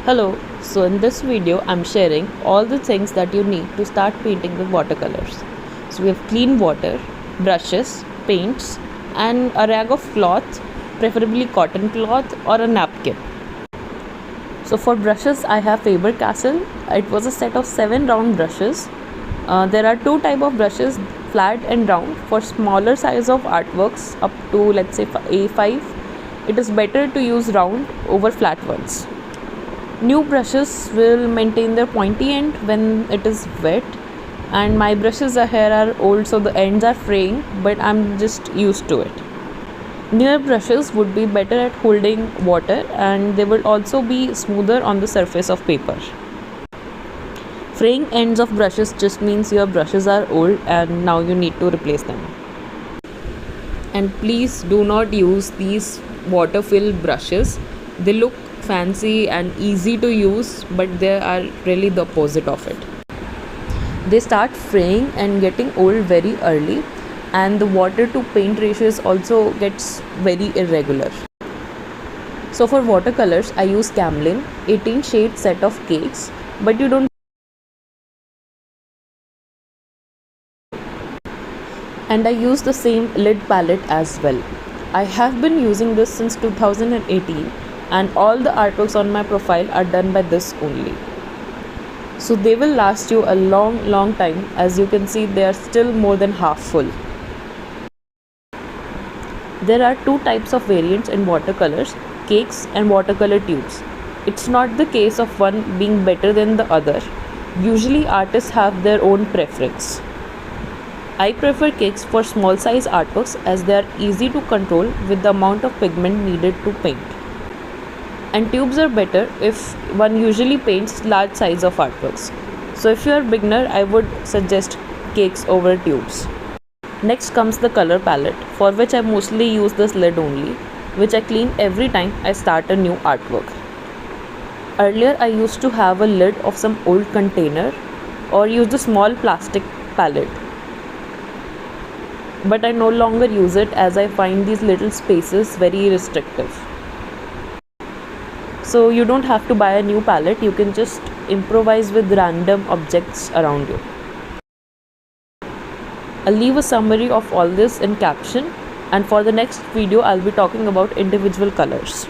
Hello, so in this video I'm sharing all the things that you need to start painting with watercolors. So we have clean water, brushes, paints and a rag of cloth, preferably cotton cloth or a napkin. So for brushes I have Faber-Castell. It was a set of 7 round brushes. There are two type of brushes, flat and round. For smaller size of artworks up to let's say A5, it is better to use round over flat ones. New brushes will maintain their pointy end when it is wet, and my brushes here are old so the ends are fraying, but I'm just used to it. Newer brushes would be better at holding water and they will also be smoother on the surface of paper. Fraying ends of brushes just means your brushes are old and now you need to replace them. And please do not use these water filled brushes. They look fancy and easy to use, but they are really the opposite of it. They start fraying and getting old very early, and the water to paint ratios also gets very irregular. So for watercolors I use Camlin 18 shade set of cakes, but you don't, and I use the same lid palette as well. I have been using this since 2018 and all the artworks on my profile are done by this only. So they will last you a long time. As you can see, they are still more than half full. There are two types of variants in watercolors, cakes and watercolor tubes. It's not the case of one being better than the other. Usually artists have their own preference. I prefer cakes for small size artworks as they are easy to control with the amount of pigment needed to paint. And tubes are better if one usually paints large size of artworks. So if you are a beginner, I would suggest cakes over tubes. Next comes the color palette, for which I mostly use this lid only, which I clean every time I start a new artwork. Earlier I used to have a lid of some old container or use the small plastic palette. But I no longer use it as I find these little spaces very restrictive. So you don't have to buy a new palette, you can just improvise with random objects around you. I'll leave a summary of all this in caption, and for the next video I'll be talking about individual colors.